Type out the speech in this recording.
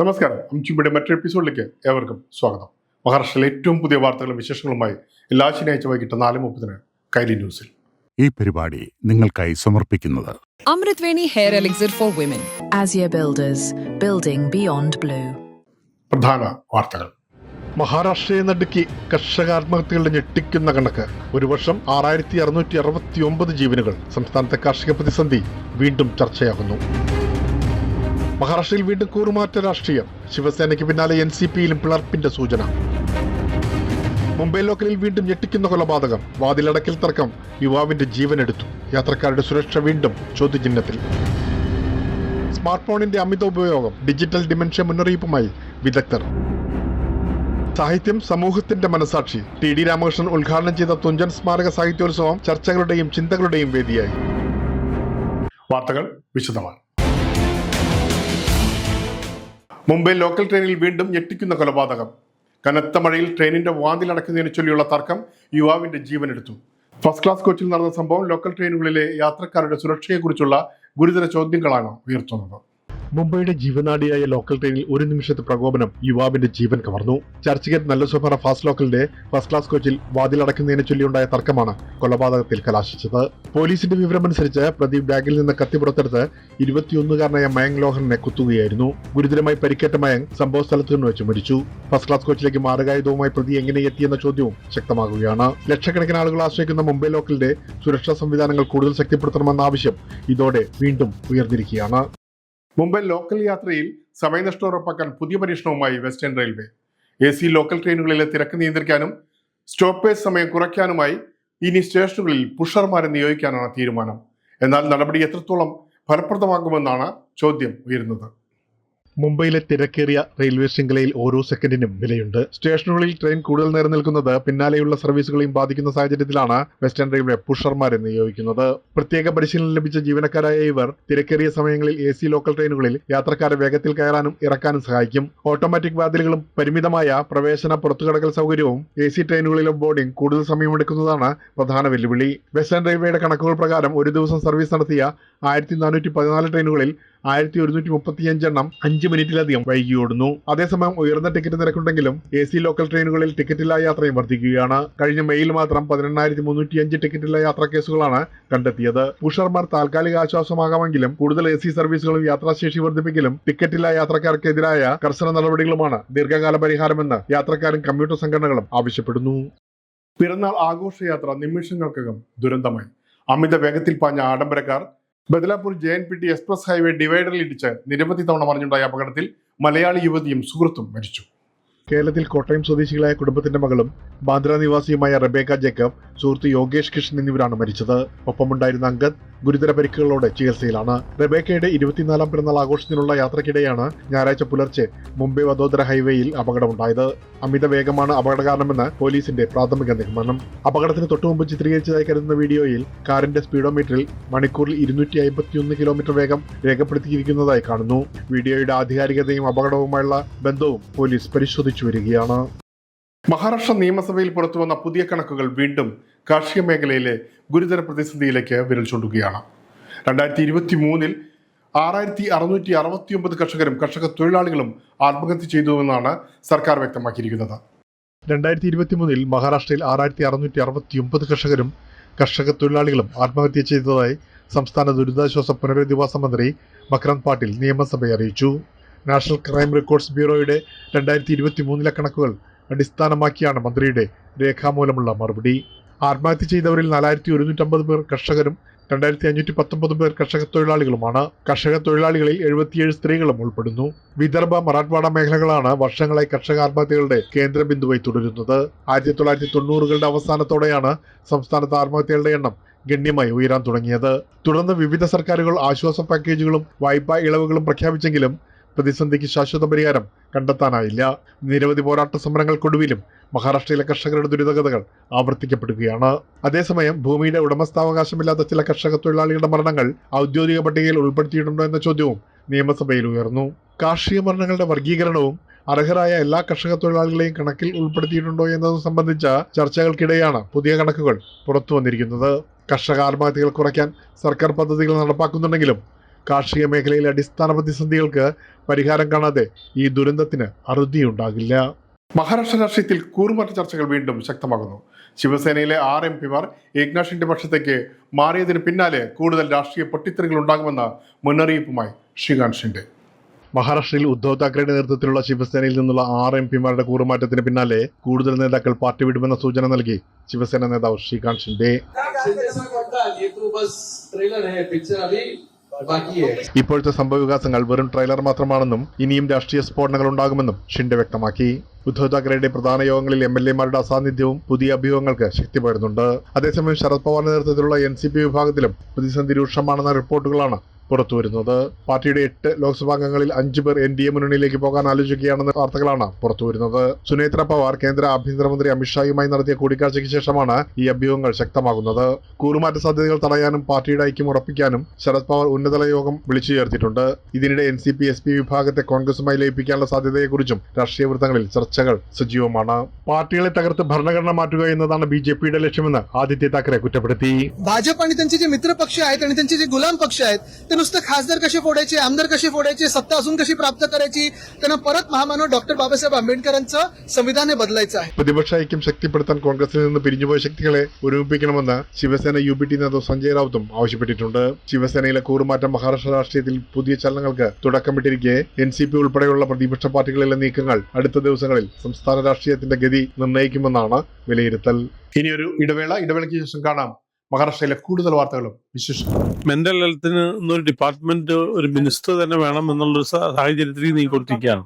നമസ്കാരം. അംചുംബിയുടെ മറ്റൊരു എപ്പിസോഡിലേക്ക് ഏവർക്കും സ്വാഗതം. മഹാരാഷ്ട്രയിലെ ഏറ്റവും പുതിയ വാർത്തകളും വിശേഷങ്ങളുമായി എല്ലാ ശനിയാഴ്ച വൈകിട്ട് 4:30 കൈലി ന്യൂസിൽ. ഈ പരിപാടി നിങ്ങൾക്കായി സമർപ്പിക്കുന്നത് Amritweni Hair Elixir for Women. Azure Builders, building beyond blue. പ്രധാന വാർത്തകൾ. മഹാരാഷ്ട്രയെ നടുക്കി കർഷക ആത്മഹത്യകളുടെ ഞെട്ടിക്കുന്ന കണക്ക്. ഒരു വർഷം 6669 ജീവനുകൾ. സംസ്ഥാനത്തെ കാർഷിക പ്രതിസന്ധി വീണ്ടും ചർച്ചയാകുന്നു. മഹാരാഷ്ട്രയിൽ വീണ്ടും കൂറുമാറ്റ രാഷ്ട്രീയം. ശിവസേനയ്ക്ക് പിന്നാലെ NCPയിലും പിളർപ്പിന്റെ സൂചന. മുംബൈ ലോക്കലിൽ വീണ്ടും ഞെട്ടിക്കുന്ന കൊലപാതകം. വാതിലടക്കൽ തർക്കം യുവാവിന്റെ ജീവനെടുത്തു. യാത്രക്കാരുടെ സുരക്ഷ വീണ്ടും ചോദ്യചിഹ്നത്തിൽ. സ്മാർട്ട് ഫോണിന്റെ അമിത ഉപയോഗം. ഡിജിറ്റൽ ഡിമെൻഷ്യ മുന്നറിയിപ്പുമായി വിദഗ്ധർ. സാഹിത്യം സമൂഹത്തിന്റെ മനസാക്ഷി. TD രാമകൃഷ്ണൻ ഉദ്ഘാടനം ചെയ്ത തുഞ്ചൻ സ്മാരക സാഹിത്യോത്സവം ചർച്ചകളുടെയും ചിന്തകളുടെയും വേദിയായി. വാർത്തകൾ വിശദമായി. മുംബൈ ലോക്കൽ ട്രെയിനിൽ വീണ്ടും ഞെട്ടിക്കുന്ന കൊലപാതകം. കനത്ത മഴയിൽ ട്രെയിനിന്റെ വാതിലടക്കുന്നതിനെ ചൊല്ലിയുള്ള തർക്കം യുവാവിന്റെ ജീവനെടുത്തു. ഫസ്റ്റ് ക്ലാസ് കോച്ചിൽ നടന്ന സംഭവം ലോക്കൽ ട്രെയിനുകളിലെ യാത്രക്കാരുടെ സുരക്ഷയെക്കുറിച്ചുള്ള ഗുരുതര ചോദ്യങ്ങളാണ് ഉയർത്തുന്നത്. മുംബൈയുടെ ജീവനാഡിയായ ലോക്കൽ ട്രെയിനിൽ ഒരു നിമിഷത്തെ പ്രകോപനം യുവാവിന്റെ ജീവൻ കവർന്നു. ചർച്ച്ഗേറ്റ് നല്ല സോപാറ ഫാസ്റ്റ് ലോക്കലിന്റെ ഫസ്റ്റ് ക്ലാസ് കോച്ചിൽ വാതിലടക്കുന്നതിനെ ചൊല്ലിയുണ്ടായ തർക്കമാണ് കൊലപാതകത്തിൽ കലാശിച്ചത്. പോലീസിന്റെ വിവരമനുസരിച്ച് പ്രതി ബാഗിൽ നിന്ന് കത്തി പുറത്തെടുത്ത് 21-കാരനായ മയങ്ക് ലോഹറിനെ കുത്തുകയായിരുന്നു. ഗുരുതരമായി പരിക്കേറ്റ മയങ്ക് സംഭവ സ്ഥലത്ത് നിന്ന് വെച്ച് മരിച്ചു. ഫസ്റ്റ് ക്ലാസ് കോച്ചിലേക്ക് മാരകായുധവുമായി പ്രതി എങ്ങനെ എത്തിയെന്ന ചോദ്യവും ശക്തമാകുകയാണ്. ലക്ഷക്കണക്കിന് ആളുകൾ ആശ്രയിക്കുന്ന മുംബൈ ലോക്കലിന്റെ സുരക്ഷാ സംവിധാനങ്ങൾ കൂടുതൽ ശക്തിപ്പെടുത്തണമെന്ന ആവശ്യം ഇതോടെ വീണ്ടും ഉയർന്നിരിക്കുകയാണ്. മുംബൈ ലോക്കൽ യാത്രയിൽ സമയനഷ്ടം ഉറപ്പാക്കാൻ പുതിയ പരീക്ഷണവുമായി വെസ്റ്റേൺ റെയിൽവേ. AC ലോക്കൽ ട്രെയിനുകളിലെ തിരക്ക് നിയന്ത്രിക്കാനും സ്റ്റോപ്പേജ് സമയം കുറയ്ക്കാനുമായി ഇനി സ്റ്റേഷനുകളിൽ പുഷർമാരെ നിയോഗിക്കാനാണ് തീരുമാനം. എന്നാൽ നടപടി എത്രത്തോളം ഫലപ്രദമാകുമെന്നാണ് ചോദ്യം ഉയരുന്നത്. മുംബൈയിലെ തിരക്കേറിയ റെയിൽവേ ശൃംഖലയിൽ ഓരോ സെക്കൻഡിനും വിലയുണ്ട്. സ്റ്റേഷനുകളിൽ ട്രെയിൻ കൂടുതൽ നേരം നിൽക്കുന്നത് പിന്നാലെയുള്ള സർവീസുകളെയും ബാധിക്കുന്ന സാഹചര്യത്തിലാണ് വെസ്റ്റേൺ റെയിൽവേ പുഷർമാരെ നിയോഗിക്കുന്നത്. പ്രത്യേക പരിശീലനം ലഭിച്ച ജീവനക്കാരായ ഇവർ തിരക്കേറിയ സമയങ്ങളിൽ AC ലോക്കൽ ട്രെയിനുകളിൽ യാത്രക്കാരെ വേഗത്തിൽ കയറാനും ഇറക്കാനും സഹായിക്കും. ഓട്ടോമാറ്റിക് വാതിലുകളും പരിമിതമായ പ്രവേശന പുറത്തുകടക്കൽ സൗകര്യവും AC ട്രെയിനുകളിലെ ബോർഡിംഗ് കൂടുതൽ സമയമെടുക്കുന്നതാണ് പ്രധാന വെല്ലുവിളി. വെസ്റ്റേൺ റെയിൽവേയുടെ കണക്കുകൾ പ്രകാരം ഒരു ദിവസം സർവീസ് നടത്തിയ 1414 ട്രെയിനുകളിൽ 1135 എണ്ണം 5 മിനിറ്റിലധികം വൈകി ഓടുന്നു. അതേസമയം ഉയർന്ന ടിക്കറ്റ് നിരക്കുണ്ടെങ്കിലും AC ലോക്കൽ ട്രെയിനുകളിൽ ടിക്കറ്റില്ലാ യാത്രയും വർദ്ധിക്കുകയാണ്. കഴിഞ്ഞ മെയിൽ മാത്രം 18,305 ടിക്കറ്റില്ലാ യാത്രാ കേസുകളാണ് കണ്ടെത്തിയത്. പുഷർമാർ താൽക്കാലിക ആശ്വാസമാകാമെങ്കിലും കൂടുതൽ AC സർവീസുകളും യാത്രാശേഷി വർദ്ധിപ്പിക്കലും ടിക്കറ്റില്ലാ യാത്രക്കാർക്കെതിരായ കർശന നടപടികളുമാണ് ദീർഘകാല പരിഹാരമെന്ന് യാത്രക്കാരും കമ്മ്യൂട്ടർ സംഘടനകളും ആവശ്യപ്പെടുന്നു. പിറന്നാൾ ആഘോഷയാത്ര നിമിഷങ്ങൾക്കകം ദുരന്തമായി. അമിത വേഗത്തിൽ പാഞ്ഞ ആഡംബരക്കാർ ബദലാപൂർ JNPT എക്സ്പ്രസ് ഹൈവേ ഡിവൈഡറിൽ ഇടിച്ച് നിരവധി തവണ മറിഞ്ഞുണ്ടായ അപകടത്തിൽ മലയാളി യുവതിയും സുഹൃത്തും മരിച്ചു. കേരളത്തിൽ കോട്ടയം സ്വദേശികളായ കുടുംബത്തിന്റെ മകളും ബാന്ദ്ര നിവാസിയുമായ റബേക്ക ജേക്കബ്, സുഹൃത്ത് യോഗേഷ് കൃഷ്ണൻ എന്നിവരാണ് മരിച്ചത്. ഒപ്പമുണ്ടായിരുന്ന അങ്കദ് ഗുരുതര പരിക്കുകളോടെ ചികിത്സയിലാണ്. റബേക്കയുടെ 24ാം പിറന്നാൾ ആഘോഷത്തിനുള്ള യാത്രക്കിടെയാണ് ഞായറാഴ്ച പുലർച്ചെ മുംബൈ വഡോദര ഹൈവേയിൽ അപകടമുണ്ടായത്. അമിത വേഗമാണ് അപകട കാരണമെന്ന് പോലീസിന്റെ പ്രാഥമിക നിഗമനം. അപകടത്തിന് തൊട്ടുമുമ്പ് ചിത്രീകരിച്ചതായി കരുതുന്ന വീഡിയോയിൽ കാറിന്റെ സ്പീഡോമീറ്ററിൽ മണിക്കൂറിൽ 251 കിലോമീറ്റർ വേഗം രേഖപ്പെടുത്തിയിരിക്കുന്നതായി കാണുന്നു. വീഡിയോയുടെ ആധികാരികതയും അപകടവുമായുള്ള ബന്ധവും പോലീസ് പരിശോധിച്ചു വരികയാണ്. മഹാരാഷ്ട്ര നിയമസഭയിൽ പുറത്തുവന്ന പുതിയ കണക്കുകൾ വീണ്ടും കാർഷിക മേഖലയിലെ ഗുരുതര പ്രതിസന്ധിയിലേക്ക് വിരൽ ചൂണ്ടുകയാണ്. 2023 6669 കർഷകരും കർഷക തൊഴിലാളികളും ആത്മഹത്യ ചെയ്തുവെന്നാണ് സർക്കാർ വ്യക്തമാക്കിയിരിക്കുന്നത്. 2023 മഹാരാഷ്ട്രയിൽ 6669 കർഷകരും കർഷക തൊഴിലാളികളും ആത്മഹത്യ ചെയ്തതായി സംസ്ഥാന ദുരിതാശ്വാസ പുനരധിവാസ മന്ത്രി മക്രാന്ത് പാട്ടീൽ നിയമസഭയെ അറിയിച്ചു. നാഷണൽ ക്രൈം റെക്കോർഡ്സ് ബ്യൂറോയുടെ 2023 കണക്കുകൾ അടിസ്ഥാനമാക്കിയാണ് മന്ത്രിയുടെ രേഖാമൂലമുള്ള മറുപടി. ആത്മഹത്യ ചെയ്തവരിൽ 4150 പേർ കർഷകരും 2519 പേർ കർഷക തൊഴിലാളികളുമാണ്. കർഷക തൊഴിലാളികളിൽ 77 സ്ത്രീകളും ഉൾപ്പെടുന്നു. വിദർഭ, മറാഠ്വാഡ മേഖലകളാണ് വർഷങ്ങളായി കർഷക ആത്മഹത്യകളുടെ കേന്ദ്രബിന്ദുവായി തുടരുന്നത്. 1990കളുടെ അവസാനത്തോടെയാണ് സംസ്ഥാനത്ത് ആത്മഹത്യകളുടെ എണ്ണം ഗണ്യമായി ഉയരാൻ തുടങ്ങിയത്. തുടർന്ന് വിവിധ സർക്കാരുകൾ ആശ്വാസ പാക്കേജുകളും വായ്പാ ഇളവുകളും പ്രഖ്യാപിച്ചെങ്കിലും പ്രതിസന്ധിക്ക് ശാശ്വത പരിഹാരം കണ്ടെത്താനായില്ല. നിരവധി പോരാട്ട സമരങ്ങൾക്കൊടുവിലും മഹാരാഷ്ട്രയിലെ കർഷകരുടെ ദുരിതകഥകൾ ആവർത്തിക്കപ്പെടുകയാണ്. അതേസമയം ഭൂമിയുടെ ഉടമസ്ഥാവകാശമില്ലാത്ത ചില കർഷക തൊഴിലാളികളുടെ മരണങ്ങൾ ഔദ്യോഗിക പട്ടികയിൽ ഉൾപ്പെടുത്തിയിട്ടുണ്ടോ എന്ന ചോദ്യവും നിയമസഭയിൽ ഉയർന്നു. കാർഷിക മരണങ്ങളുടെ വർഗീകരണവും അർഹരായ എല്ലാ കർഷക തൊഴിലാളികളെയും കണക്കിൽ ഉൾപ്പെടുത്തിയിട്ടുണ്ടോ എന്നതും സംബന്ധിച്ച ചർച്ചകൾക്കിടെയാണ് പുതിയ കണക്കുകൾ പുറത്തു വന്നിരിക്കുന്നത്. കർഷക ആത്മഹത്യകൾ കുറയ്ക്കാൻ സർക്കാർ പദ്ധതികൾ നടപ്പാക്കുന്നുണ്ടെങ്കിലും കാർഷിക മേഖലയിലെ അടിസ്ഥാന പ്രതിസന്ധികൾക്ക് പരിഹാരം കാണാതെ ഈ ദുരന്തത്തിന് അറുതിയുണ്ടാകില്ല. മഹാരാഷ്ട്ര രാഷ്ട്രീയത്തിൽ കൂറുമാറ്റ ചർച്ചകൾ വീണ്ടും ശക്തമാകുന്നു. ശിവസേനയിലെ 6 എംപിമാർ ഏക്നാഥ് ഷിൻഡെ പക്ഷത്തേക്ക് മാറിയതിന് പിന്നാലെ കൂടുതൽ രാഷ്ട്രീയ പൊട്ടിത്തെറികൾ ഉണ്ടാകുമെന്ന മുന്നറിയിപ്പുമായി ശ്രീകാന്ത് ഷിൻഡെ. മഹാരാഷ്ട്രയിൽ ഉദ്ധവ് താക്കറെയുടെ നേതൃത്വത്തിലുള്ള ശിവസേനയിൽ നിന്നുള്ള 6 എംപിമാരുടെ കൂറുമാറ്റത്തിന് പിന്നാലെ കൂടുതൽ നേതാക്കൾ പാർട്ടി വിടുമെന്ന സൂചന നൽകി ശിവസേന നേതാവ് ശ്രീകാന്ത് ഷിൻഡെ. ഇപ്പോഴത്തെ സംഭവവികാസങ്ങൾ വെറും ട്രെയിലർ മാത്രമാണെന്നും ഇനിയും രാഷ്ട്രീയ സ്ഫോടനങ്ങൾ ഉണ്ടാകുമെന്നും ഷിൻഡെ വ്യക്തമാക്കി. ഉദ്ധവ് താക്കറെയുടെ പ്രധാന യോഗങ്ങളിൽ MLA-മാരുടെ അസാന്നിധ്യവും പുതിയ അഭ്യൂഹങ്ങൾക്ക് ശക്തി പകരുന്നുണ്ട്. അതേസമയം ശരത് പവാറിന്റെ നേതൃത്വത്തിലുള്ള NCP വിഭാഗത്തിലും പ്രതിസന്ധി രൂക്ഷമാണെന്ന റിപ്പോർട്ടുകളാണ് പുറത്തുവരുന്നത്. പാർട്ടിയുടെ 8 ലോക്സഭാംഗങ്ങളിൽ 5 പേർ NDA മുന്നണിയിലേക്ക് പോകാൻ ആലോചിക്കുകയാണെന്ന വാർത്തകളാണ് പുറത്തുവരുന്നത്. സുനേത്ര പവാർ കേന്ദ്ര ആഭ്യന്തരമന്ത്രി അമിത്ഷായുമായി നടത്തിയ കൂടിക്കാഴ്ചയ്ക്ക് ശേഷമാണ് ഈ അഭ്യൂഹങ്ങൾ ശക്തമാകുന്നത്. കൂറുമാറ്റ സാധ്യതകൾ തടയാനും പാർട്ടിയുടെ ഐക്യം ഉറപ്പിക്കാനും ശരത് പവാർ ഉന്നതതല യോഗം വിളിച്ചു ചേർത്തിട്ടുണ്ട്. ഇതിനിടെ NCP SP വിഭാഗത്തെ കോൺഗ്രസുമായി ലയിപ്പിക്കാനുള്ള സാധ്യതയെക്കുറിച്ചും രാഷ്ട്രീയ വൃത്തങ്ങളിൽ ചർച്ചകൾ സജീവമാണ്. പാർട്ടികളെ തകർത്ത് ഭരണഘടന മാറ്റുക എന്നതാണ് BJPയുടെ ലക്ഷ്യമെന്ന് ആദിത്യ താക്കറെ കുറ്റപ്പെടുത്തി. भाजप आणि त्यांचे जे मित्र पक्ष आहेत आणि त्यांचे जे गुलाम पक्ष आहेत ते नुसतं खासदार कसे फोडायचे, आमदार कसे फोडायचे, सत्ता अजून कशी प्राप्त करायची, त्यांना परत महामानव डॉक्टर बाबासाहेब आंबेडकरांचं संविधान बदलायचं आहे. പ്രതിപക്ഷ ഐക്യം ശക്തിപ്പെടുത്താൻ കോൺഗ്രസിൽ നിന്ന് പിരിഞ്ഞുപോയ ശക്തികളെ ഒരുമിപ്പിക്കണമെന്ന് ശിവസേന UPT നേതാവ് സഞ്ജയ് റാവുത്തും ആവശ്യപ്പെട്ടിട്ടുണ്ട്. ശിവസേനയിലെ കൂറുമാറ്റം മഹാരാഷ്ട്ര രാഷ്ട്രീയത്തിൽ പുതിയ ചലനങ്ങൾക്ക് തുടക്കമിട്ടിരിക്കെ NCP ഉൾപ്പെടെയുള്ള പ്രതിപക്ഷ പാർട്ടികളിലെ നീക്കങ്ങൾ അടുത്ത ദിവസങ്ങളിൽ സംസ്ഥാന രാഷ്ട്രീയത്തിന്റെ ഗതി നിർണ്ണയിക്കുമെന്നാണ് വിലയിരുത്തൽ. ഇനിയൊരു ഇടവേളയ്ക്ക് ശേഷം കാണാം മഹാരാഷ്ട്രയിലെ കൂടുതൽ വാർത്തകളും വിശേഷങ്ങളും. മെന്റൽ ഹെൽത്തിന് ഒരു ഡിപ്പാർട്ട്മെന്റ്, ഒരു മിനിസ്റ്റർ തന്നെ വേണം എന്നുള്ളൊരു സാഹചര്യത്തിൽ നീങ്ങിക്കൊണ്ടിരിക്കുകയാണ്.